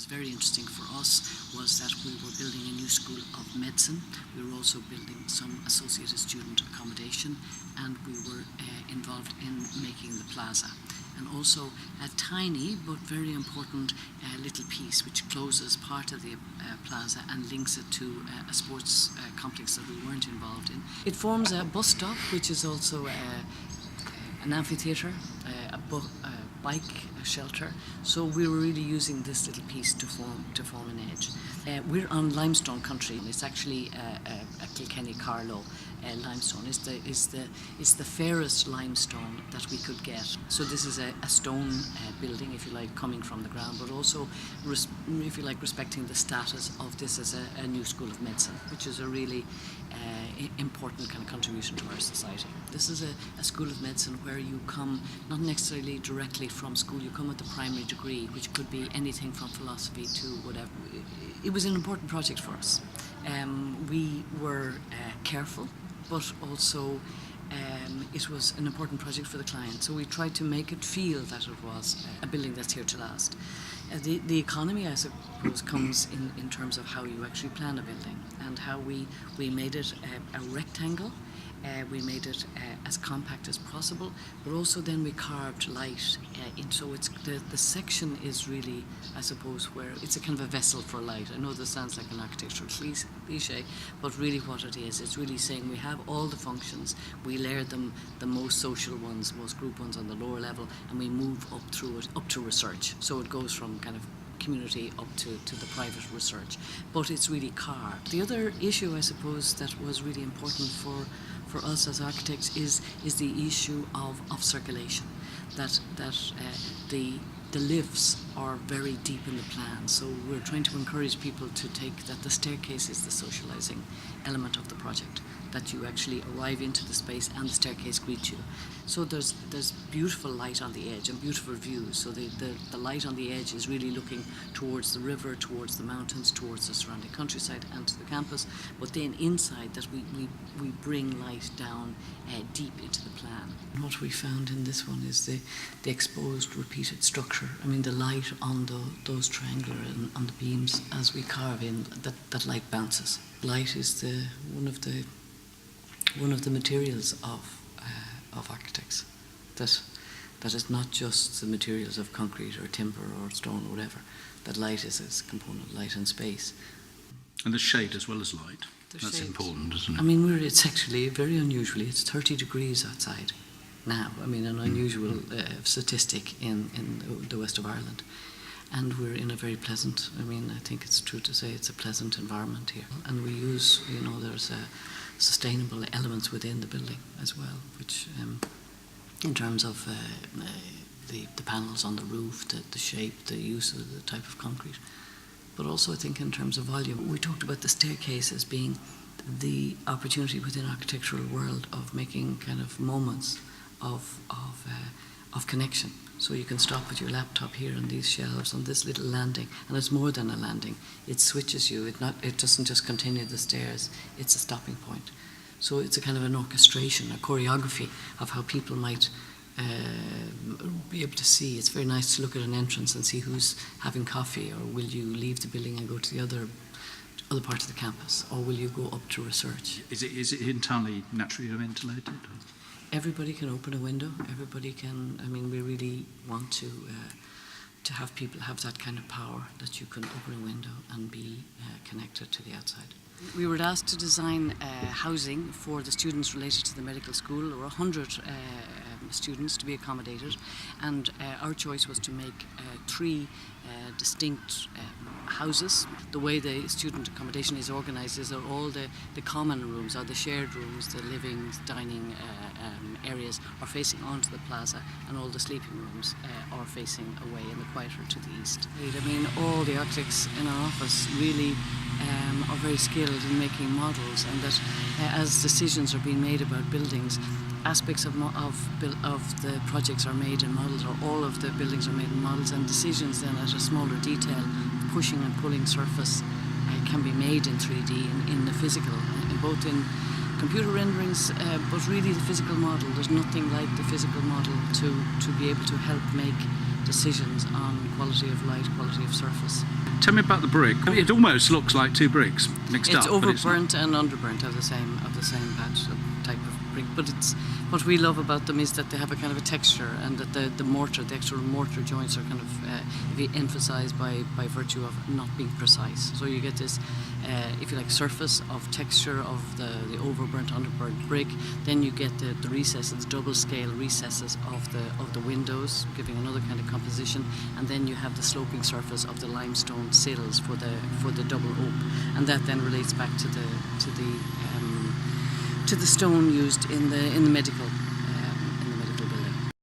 was very interesting for us was that we were building a new school of medicine. We were also building some associated student accommodation, and we were involved in making the plaza. And also a tiny but very important little piece which closes part of the plaza and links it to a sports complex that we weren't involved in. It forms a bus stop, which is also an amphitheatre, a bike shelter. So we were really using this little piece to form an edge. We're on limestone country. It's actually a Kilkenny Carlow limestone. It's the fairest limestone that we could get. So this is a stone building, if you like, coming from the ground, but also, if you like, respecting the status of this as a new school of medicine, which is a really important kind of contribution to our society. This is a school of medicine where you come not necessarily directly from school, you come with the primary degree, which could be anything from philosophy to whatever. It was an important project for us. We were careful, but also it was an important project for the client. So we tried to make it feel that it was a building that's here to last. The economy, I suppose, comes in terms of how you actually plan a building and how we made it a rectangle. We made it as compact as possible, but also then we carved light in. So it's the section is really, I suppose, where it's a kind of a vessel for light. I know this sounds like an architectural cliche, but really what it is, it's really saying we have all the functions, we layer them, the most social ones, most group ones on the lower level, and we move up through it, up to research. So it goes from kind of community up to the private research, but it's really carved. The other issue, I suppose, that was really important for us as architects is the issue of circulation. That the lifts are very deep in the plan, so we're trying to encourage people to take that the staircase is the socializing element of the project, that you actually arrive into the space and the staircase greets you. So there's beautiful light on the edge and beautiful views. So the light on the edge is really looking towards the river, towards the mountains, towards the surrounding countryside and to the campus. But then inside that we bring light down deep into the plan. And what we found in this one is the exposed repeated structure. I mean, the light on those triangular and on the beams as we carve in, that light bounces. Light is one of the materials of architects. That is not just the materials of concrete or timber or stone or whatever. That light is a component, light and space. And the shade as well as light. That's important, isn't it? I mean, it's actually very unusually, it's 30 degrees outside now. I mean, an unusual statistic in the west of Ireland. And we're in a very pleasant, I mean, I think it's true to say it's a pleasant environment here. And we use, there's sustainable elements within the building as well, which in terms of the panels on the roof, the shape, the use of the type of concrete. But also I think in terms of volume, we talked about the staircase as being the opportunity within architectural world of making kind of moments of connection. So you can stop with your laptop here on these shelves on this little landing, and it's more than a landing. It switches you. It doesn't just continue the stairs. It's a stopping point. So it's a kind of an orchestration, a choreography of how people might be able to see. It's very nice to look at an entrance and see who's having coffee, or will you leave the building and go to the other part of the campus, or will you go up to research? Is it entirely naturally ventilated? Everybody can open a window. Everybody can. I mean, we really want to have people have that kind of power that you can open a window and be connected to the outside. We were asked to design housing for the students related to the medical school. There were 100 students to be accommodated, and our choice was to make 3 distinct houses. The way the student accommodation is organised is that all the common rooms or the shared rooms, the living, dining areas are facing onto the plaza, and all the sleeping rooms are facing away in the quieter to the east. I mean, all the architects in our office really are very skilled in making models, and that as decisions are being made about buildings, aspects of the projects are made in models, or all of the buildings are made in models, and decisions then at a smaller detail, pushing and pulling surface can be made in 3D, in the physical, both in computer renderings, but really the physical model. There's nothing like the physical model to be able to help make decisions on quality of light, quality of surface. Tell me about the brick. It almost looks like two bricks mixed it's up. Overburnt and underburnt of the same batch type of brick. But it's what we love about them is that they have a kind of a texture, and that the mortar, the actual mortar joints are kind of emphasised by virtue of not being precise. So you get this, if you like, surface of texture of the overburnt, underburnt brick. Then you get the recesses, double scale recesses of the windows, giving another kind of composition. And then you have the sloping surface of the limestone sills for the double oak, and that then relates back to the stone used in the medical